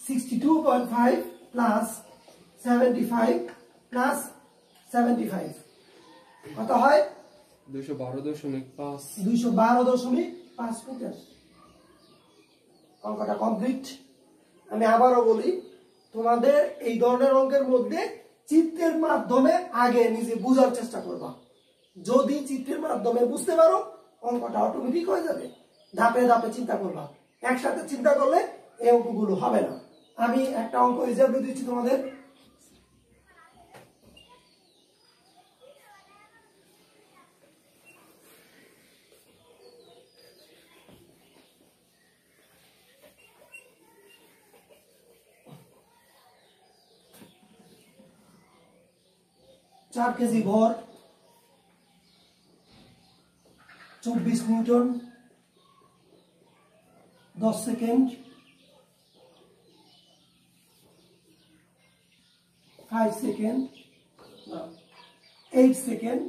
62.5 plus 75 plus 75 কত হয়? 212.5 212.5 মিটার। অঙ্কটা কমপ্লিট। আমি আবারও বলি, তোমাদের এই ধরনের অঙ্কের মধ্যে চিত্রের মাধ্যমে আগে নিজে বোঝার চেষ্টা করবা, যদি চিত্রের মাধ্যমে বুঝতে পারো অঙ্কটা অটোমেটিক হয়ে যাবে। ধাপে ধাপে চিন্তা করবা, একসাথে চিন্তা করলে এই অঙ্কগুলো হবে না। আমি একটা অঙ্ক হিসাবে দিচ্ছি তোমাদের। चार केजी भर 24 Newton 10 second 5 second 8 second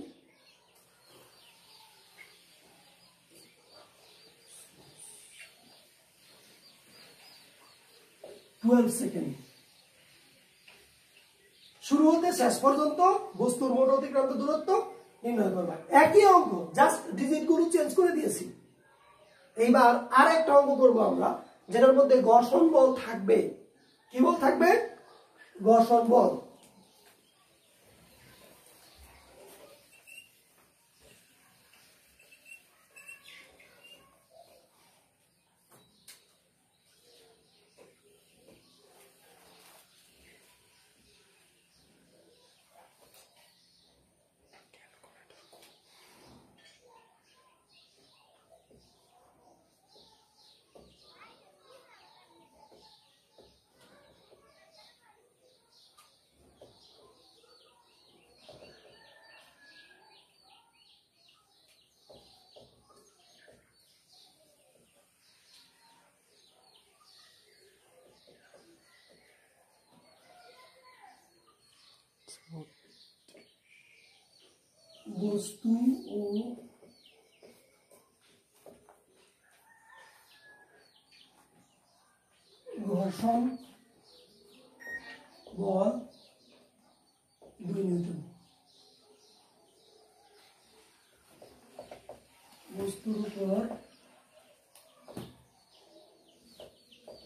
12 second. শুরু হতে শেষ পর্যন্ত বস্তুর মোট অতিক্রান্ত দূরত্ব নির্ণয় করবা। একই অঙ্ক, জাস্ট ডিজিট গুলো চেঞ্জ করে দিয়েছি। এইবার আর একটা অঙ্ক করবো আমরা, যেটার মধ্যে ঘর্ষণ বল থাকবে। কি বল থাকবে? ঘর্ষণ বল। বস্তু ও ঘর্ষণ বল 2 নিউটন। বস্তুর উপর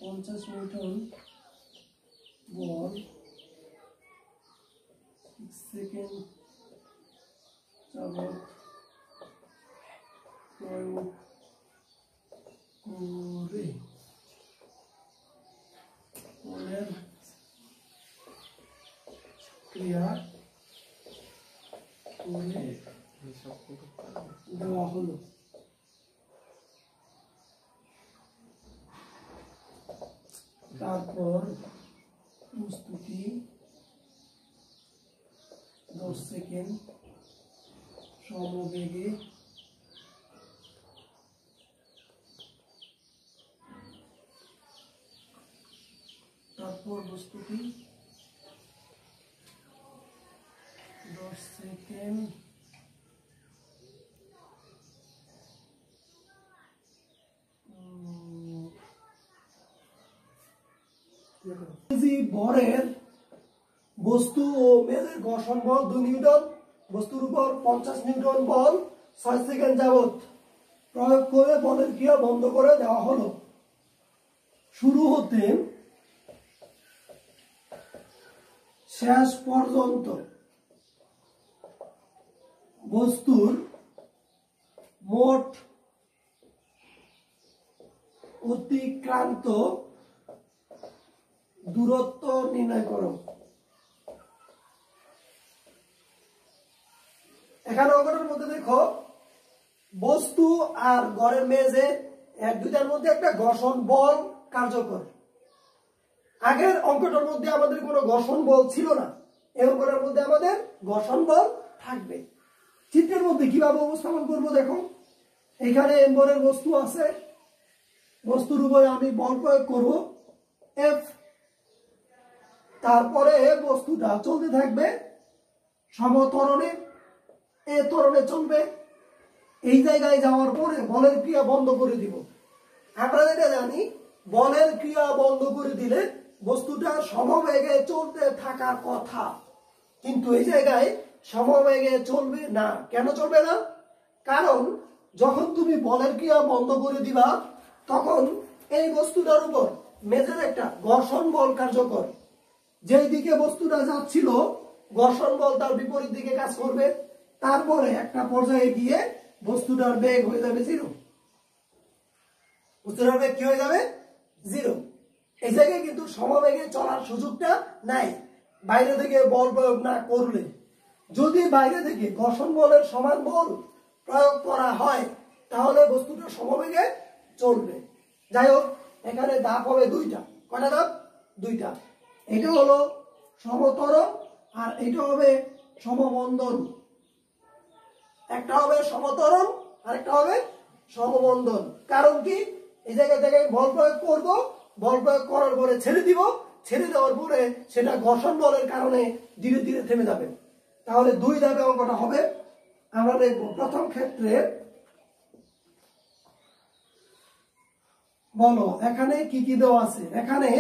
50 নিউটন বল 6 সেকেন্ড যাবত প্রয়োগ করে বলের ক্রিয়া করে দেওয়া হলো। তারপর বস্তুটি 10 সেকেন্ড সমবেগে তারপর বস্তুটি 10 সেকেন্ড ভরের বস্তু ও মেজের ঘর্ষণ বল 2 নিউটন। বস্তুর উপর 50 নিউটন বল 6 সেকেন্ড যাবত প্রয়োগ করে বলের ক্রিয়া বন্ধ করে দেওয়া হলো। শুরু হতে শেষ পর্যন্ত বস্তুর মোট অতিক্রান্ত দূরত্ব নির্ণয় করো। এখানে অঙ্কটার মধ্যে দেখো বস্তু আর ঘরের মেঝে এক দুইটার মধ্যে একটা ঘর্ষণ বল কার্যকর। আগের অঙ্কটার মধ্যে আমাদের কোনো ঘর্ষণ বল ছিল না, এই অঙ্কটার মধ্যে আমাদের ঘর্ষণ বল থাকবে। চিত্রের মধ্যে কিভাবে উপস্থাপন করব দেখো, এখানে এম্বরের বস্তু আছে, বস্তুর উপরে আমি বল প্রয়োগ করব এফ, তারপরে বস্তুটা চলতে থাকবে সমত্বরণে, এ ত্বরণে চলবে। এই জায়গায় যাওয়ার পরে বলের ক্রিয়া বন্ধ করে দিব। আমরা যেটা জানি বলের ক্রিয়া বন্ধ করে দিলে বস্তুটা সমবেগে চলতে থাকার কথা, কিন্তু এই জায়গায় সমবেগে চলবে না। কেন চলবে না? কারণ যখন তুমি বলের ক্রিয়া বন্ধ করে দিবা তখন এই বস্তুটার উপর মেজের একটা ঘর্ষণ বল কার্যকর। যেই দিকে বস্তুটা যাচ্ছিল ঘর্ষণ বল তার বিপরীত দিকে কাজ করবে। তারপরে একটা পর্যায়ে গিয়ে বস্তুটার বেগ হয়ে যাবে 0। বস্তুটার বেগ কি হয়ে যাবে 0। এই জায়গায় কিন্তু সমবেগে চলার সুযোগটা নাই বাইরে থেকে বল প্রয়োগ না করলে। যদি বাইরে থেকে ঘর্ষণ বলের সমান বল প্রয়োগ করা হয় তাহলে বস্তুটা সমবেগে চলবে। যাই হোক, এখানে ধাপ হবে 2টা। কয়টা ধাপ? 2টা। এটা হলো সমত্বরণ আর এটা হবে সমবন্ধন। একটা হবে সমত্বরণ আর একটা হবে সমবন্ধন। কারণ কি, এই জায়গায় বল প্রয়োগ করব, বল প্রয়োগ করার পরে ছেড়ে দিব, ছেড়ে দেওয়ার পরে সেটা ঘর্ষণ বলের কারণে ধীরে ধীরে থেমে যাবে। তাহলে 2 ধাপে অঙ্কটা হবে। আমরা দেখব প্রথম ক্ষেত্রে, বলো এখানে কি কি দেওয়া আছে। এখানে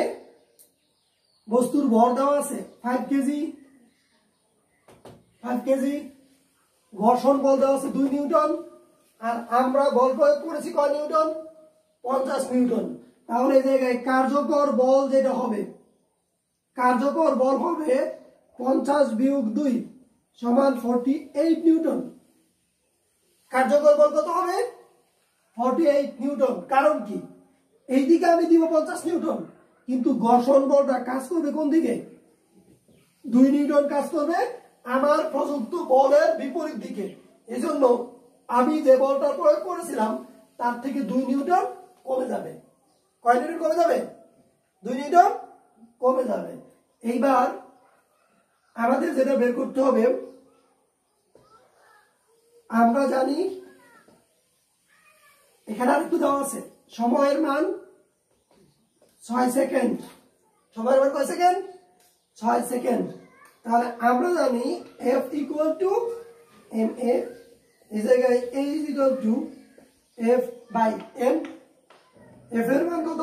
বস্তুর ভর দেওয়া আছে 5 কেজি, 5 কেজি। ঘর্ষণ বল দেওয়া আছে 2 নিউটন, আর আমরা বল প্রয়োগ করেছি কয় নিউটন? 50 নিউটন। তাহলে এই জায়গায় কার্যকর বল যেটা হবে, কার্যকর বল হবে 50 বিয়োগ 2 সমান 48 নিউটন। কার্যকর বল কত হবে? 48 নিউটন। কারণ কি, এই দিকে আমি দিব 50 নিউটন, কিন্তু ঘর্ষণ বলটা কাজ করবে কোন দিকে? 2 নিউটন কাজ করবে আমার প্রযুক্ত বলের বিপরীত দিকে। এজন্য আমি যে বলটা প্রয়োগ করেছিলাম তার থেকে 2 নিউটন কমে যাবে। কয় নিউটন কমে যাবে? 2 নিউটন কমে যাবে। এইবার আমাদের যেটা বের করতে হবে, আমরা জানি এখানে আরেকটু দেওয়া আছে সময়ের মান 6 সেকেন্ড। সময়ের মান কয় সেকেন্ড? 6 সেকেন্ড। তাহলে আমরা জানি F ইকুয়াল টু ma, এই জায়গায় A is equal to F by m। F এর মান কত?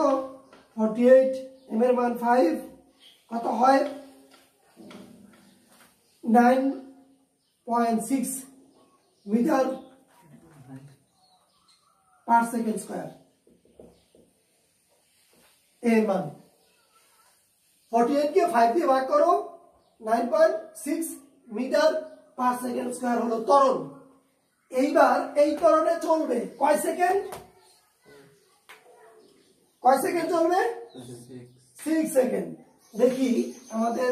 48, m এর মান 5, কত হয়? 9.6 মিটার পার সেকেন্ড স্কয়ার। এর মান 48 কে 5 দিয়ে ভাগ করো, 9.6 মিটার পার সেকেন্ড স্কয়ার হলো ত্বরণ। এইবার এই ত্বরণে চলবে কয় সেকেন্ড? কয় সেকেন্ড চলবে? 6 সেকেন্ড। দেখি আমাদের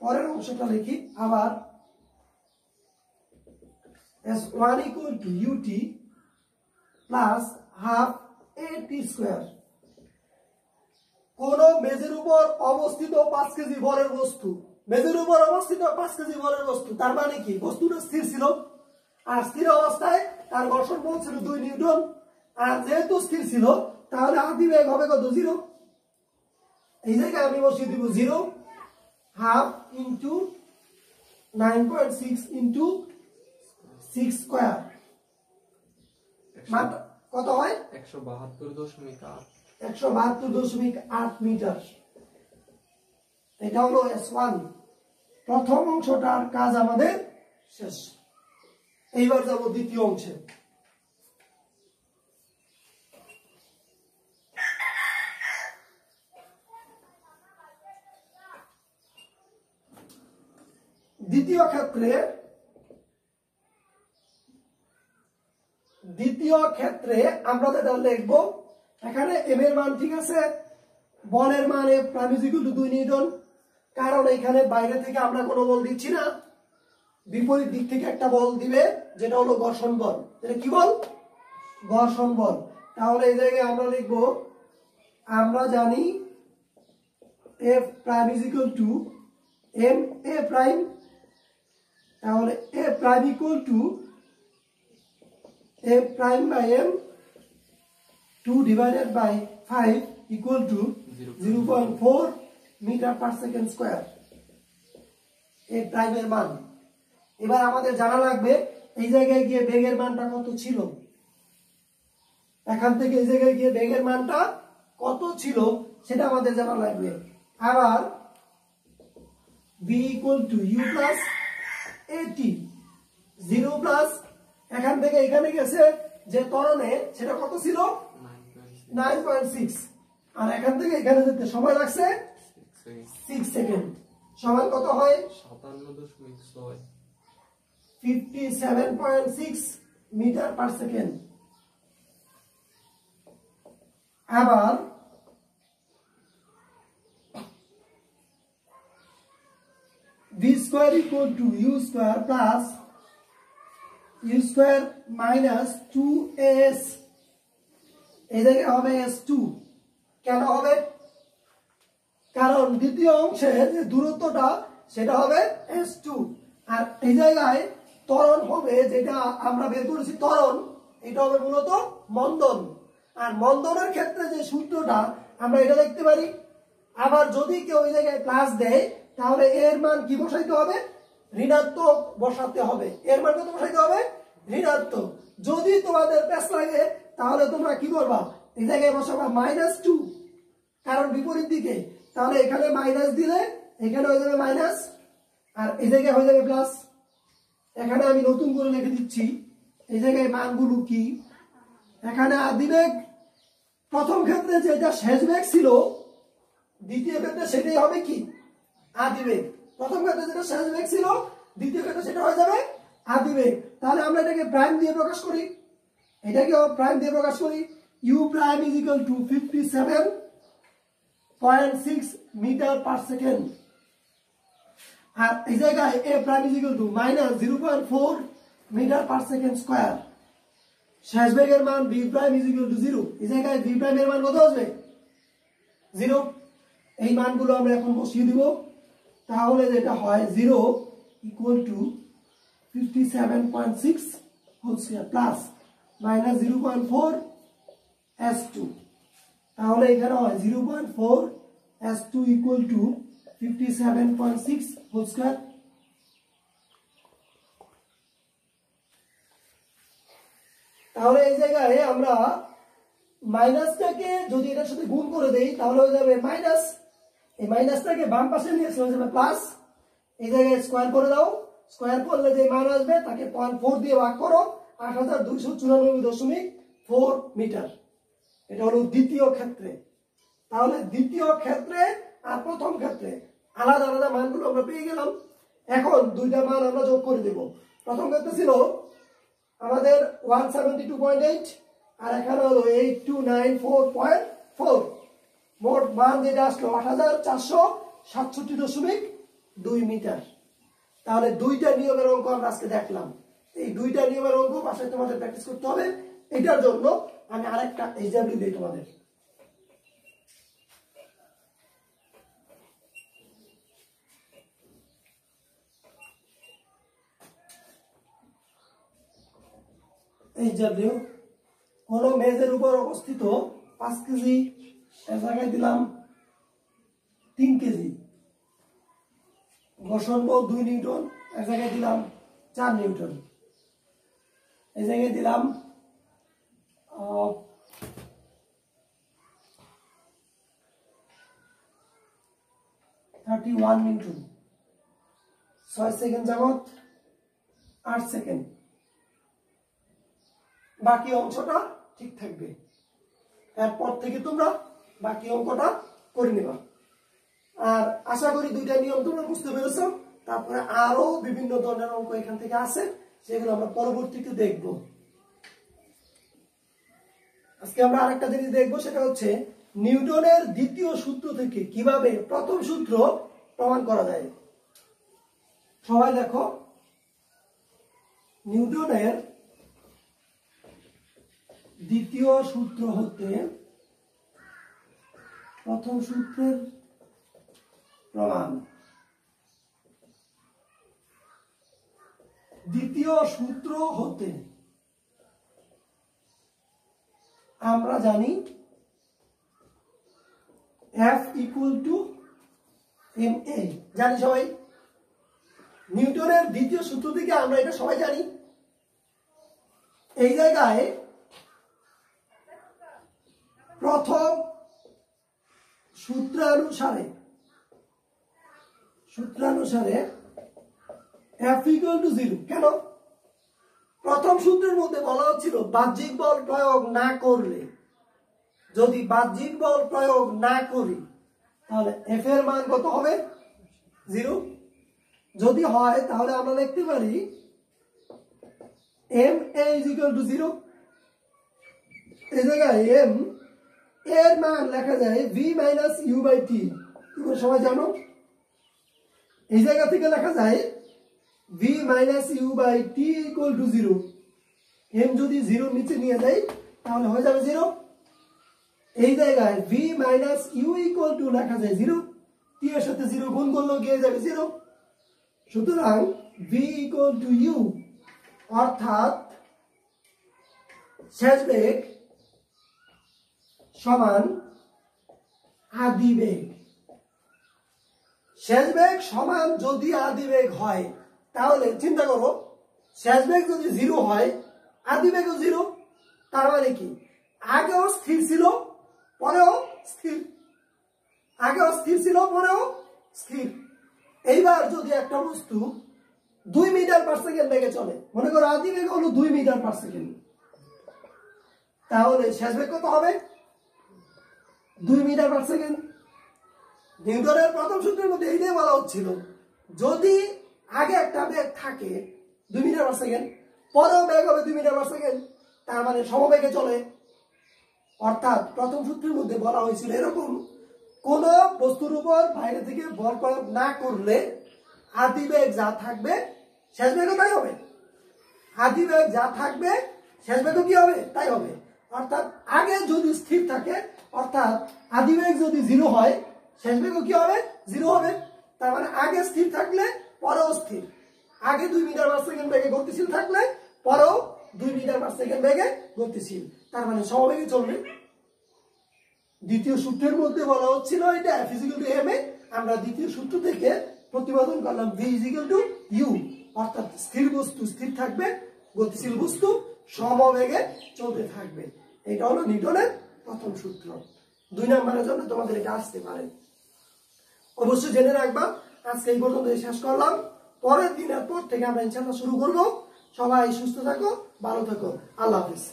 পরের অংশটা লিখি আবার। S1 equal to ut plus half at square। কোন মেজের উপর অবস্থিত 5 কেজি ভরের বস্তু, মেজের উপর অবস্থিত 5 কেজি ভরের বস্তু, তার মানে কি বস্তুটা স্থির ছিল, আর স্থির অবস্থায় তার ঘর্ষণ বল ছিল 2 নিউটন। আর যেহেতু স্থির ছিল তাহলে আদি বেগ হবে কত? 0। এই জায়গায় আমি বসিয়ে দিব 0, হাফ ইন্টু 9.6 ইন্টু 6 স্কয়ার। কত হয়? 172.8। 172.8 মিটার। এটা হলো S1। প্রথম অংশটার কাজ আমাদের শেষ। এইবার যাব দ্বিতীয় অংশে। দ্বিতীয় ক্ষেত্রে আমরা যেটা লিখবো, এখানে m এর মান ঠিক আছে, বলের মান F prime is equal two 2 Newton. কারণ এখানে বাইরে থেকে আমরা কোনো বল দিচ্ছি না, বিপরীত দিক থেকে একটা বল দিবে যেটা হলো ঘর্ষণ বল। এটা কি বল? ঘর্ষণ বল। তাহলে এই জায়গায় আমরা লিখবো, আমরা জানি F prime is equal to m a prime. তাহলে a prime equal to a prime by m 2 divided by 5 equal to 0.4 metre per second square. a প্রাইমের মান। এবার আমাদের জানা লাগবে এই জায়গায় গিয়ে বেগের মানটা কত ছিল। এখান থেকে এই জায়গায় গিয়ে বেগের মানটা কত ছিল সেটা আমাদের জানা লাগবে। আবার b equal to u plus at, 0 plus এখান থেকে এখানে গেছে যে ত্বরণে সেটা কত ছিল? 9.6। আর এখান থেকে এখানে যেতে সময় লাগছে 6 সেকেন্ড। সময় কত হয়? 57.6। 57.6 মিটার পার সেকেন্ড। আবার v square equal to u square plus u square minus 2s, এই জায়গায় হবে s2। কেন হবে? কারণ দ্বিতীয় অংশের যে দূরত্বটা সেটা হবে s2, আর এই জায়গায় ত্বরণ হবে, যেটা আমরা বের করেছি ত্বরণ, এটা হবে মূলত মন্দন। আর মন্দনের ক্ষেত্রে যে সূত্রটা আমরা এটা দেখতে পারি। আবার যদি কেউ এই জায়গায় প্লাস দেয় তাহলে এর মান কি বসাইতে হবে? ঋণাত্মক বসাতে হবে। এর মান কত বসাইতে হবে? ঋণাত্মক। যদি তোমাদের প্যাচ লাগে তাহলে তোমরা কি করবা? এই জায়গায় বসাবা -2, কারণ বিপরীত দিকে। তাহলে এখানে মাইনাস দিলে এখানে হয়ে যাবে মাইনাস, আর এই জায়গায় হয়ে যাবে প্লাস। এখানে আমি নতুন করে লিখে দিচ্ছি এই জায়গায় মানগুলো কি। এখানে আদিবেগ প্রথম ক্ষেত্রে যেটা শেষ বেগ ছিল, দ্বিতীয় ক্ষেত্রে সেটাই হবে কি? আদিবেগ। প্রথম ক্ষেত্রে যেটা শেষ বেগ ছিল, দ্বিতীয় ক্ষেত্রে সেটা হয়ে যাবে আদিবেগ। তাহলে আমরা এটাকে প্রাইম দিয়ে প্রকাশ করি, এটাকে প্রাইম দিয়ে প্রকাশ করি। u prime is equal to 57.6 metre per second. আর এই জায়গায় a prime is equal to -0.4 metre per second square. শেষ বেগের মান v prime is equal to 0। এই জায়গায় v প্রাইম এর মান কত আসবে? 0। এই মানগুলো আমরা এখন বসিয়ে দিব। তাহলে যেটা হয় 0 equal to 57.6 whole square plus -0.4 s2। তাহলে এখানে হয় 0.4 s2 equal to 57.6 whole square. তাহলে এই জায়গায় আমরা মাইনাসটাকে যদি এটার সাথে গুণ করে দেই তাহলে হয়ে যাবে মাইনাস, এই মাইনাসটাকে বাম পাশে নিয়ে হয়ে যাবে প্লাস। এই জায়গায় স্কয়ার করে দাও, স্কয়ার করলে যে মান আসবে তাকে 0.4 দিয়ে ভাগ করো, 8294.4 মিটার। এটা হলো দ্বিতীয় ক্ষেত্রে। তাহলে দ্বিতীয় ক্ষেত্রে আর প্রথম ক্ষেত্রে আলাদা আলাদা মানগুলো আমরা পেয়ে গেলাম। এখন দুইটা মান আমরা যোগ করে দেব। প্রথম ক্ষেত্রে ছিল আমাদের 172.8, আর এখানে হলো 8294.4। মোট মান যেটা আসলো 8467.2 মিটার। তাহলে দুইটা নিয়মের অঙ্ক আমরা আজকে দেখলাম। এই দুইটা নিয়মের অঙ্ক বাসায় তোমাদের প্র্যাকটিস করতে হবে। এটার জন্য আমি আরেকটা এক্সাম্পল দিই তোমাদের। এইচডব্লিউ কোন মেজের উপর অবস্থিত 5 কেজি, এর জায়গায় দিলাম 3 কেজি। ঘর্ষণ বল 2 নিউটন, এর জায়গায় দিলাম 4 নিউটন। এই জায়গায় দিলাম 31 নিউটন। 6 সেকেন্ড যাবত 8 সেকেন্ড। বাকি অংশটা ঠিক থাকবে। এরপর থেকে তোমরা বাকি অঙ্কটা করে নেবা। আর আশা করি দুইটা নিয়ম তোমরা বুঝতে পেরেছো। তারপরে আরো বিভিন্ন ধরনের অঙ্ক এখান থেকে আছে, সেগুলো আমরা পরবর্তীতে দেখব। আজকে আমরা আরেকটা জিনিস দেখবো, সেটা হচ্ছে নিউটনের দ্বিতীয় সূত্র থেকে কিভাবে প্রথম সূত্র প্রমাণ করা যায়। সবাই দেখো, নিউটনের দ্বিতীয় সূত্র হতে প্রথম সূত্রের প্রমাণ। দ্বিতীয় সূত্র হতে আমরা জানি F ইকুয়াল টু ma, জানি সবাই। নিউটনের দ্বিতীয় সূত্র থেকে আমরা এটা সবাই জানি। এই জায়গায় প্রথম সূত্রানুসারে F ইকুয়াল টু 0। কেন? প্রথম সূত্রের মধ্যে বলা হচ্ছিল বাহ্যিক বল প্রয়োগ না করলে, যদি বাহ্যিক বল প্রয়োগ না করি তাহলে F এর মান কত হবে? 0। যদি হয় তাহলে আমরা লিখতে পারি M A is equal to 0। এই জায়গায় এম এর মান লেখা যায় V minus U by T. তোমরা সবাই জানো এই জায়গা থেকে লেখা যায় V minus U by T equal to 0। M যদি 0 নিচে নিয়ে যাই তাহলে হয়ে যাবে 0। এই জায়গায় V minus U equal to লেখা যায় 0, টি এর সাথে 0 গুণ করলে গিয়ে যাবে 0। সুতরাং ভি ইকুয়াল টু ইউ, অর্থাৎ শেষ বেগ সমান আদি বেগ। শেষ বেগ সমান যদি আদি বেগ হয় তাহলে চিন্তা করো, শেষ বেগ যদি 0 হয় আদি বেগও 0, তার মানে কি আগেও স্থির ছিল পরেও স্থির, আগেও স্থির ছিল পরেও স্থির। এইবার যদি একটা বস্তু 2 মিটার পার সেকেন্ড বেগে চলে, মনে করো আদি বেগ হলো 2 মিটার পার সেকেন্ড, তাহলে শেষ বেগ কত হবে? 2 মিটার পার সেকেন্ড। নিউটনের প্রথম সূত্রের মধ্যে এইটাই বলা হচ্ছিল, যদি আগে একটা বেগ থাকে 2 মিটার পার সেকেন্ড, পরেও বেগ হবে 2 মিটার পার সেকেন্ড, তার মানে সমবেগে চলে। অর্থাৎ প্রথম সূত্রের মধ্যে বলা হয়েছিল এরকম, কোন বস্তুর উপর বাইরে থেকে বল প্রয়োগ না করলে আদি বেগ যা থাকবে শেষ বেগও তাই হবে, আদি বেগ যা থাকবে শেষ বেগও কি হবে তাই হবে। অর্থাৎ আগে যদি স্থির থাকে, অর্থাৎ আদি বেগ যদি 0 হয় শেষ বেগও কি হবে 0 হবে। তার মানে আগে স্থির থাকলে পরেও স্থির, আগে 2 মিটার পার সেকেন্ড বেগে গতিশীল থাকলে পরেও 2 মিটার পার সেকেন্ড বেগে গতিশীল, তার মানে সমবেগে চলবে। দ্বিতীয় সূত্রের মধ্যে বলা হচ্ছিল এটা F = ma, আমরা দ্বিতীয় সূত্র থেকে প্রতিপাদন করলাম V = u, অর্থাৎ স্থির বস্তু স্থির থাকবে, গতিশীল বস্তু সমবেগে চলতে থাকবে। এটা হলো নিউটনের প্রথম সূত্র। 2 নম্বরের জন্য তোমাদের এটা আসতে পারে, অবশ্যই জেনে রাখবা। আজকে এই পর্যন্ত শেষ করলাম, পরের দিনের পর থেকে আমরা ইনশাআল্লাহ শুরু করব। সবাই সুস্থ থাকো, ভালো থাকো, আল্লাহ হাফেজ।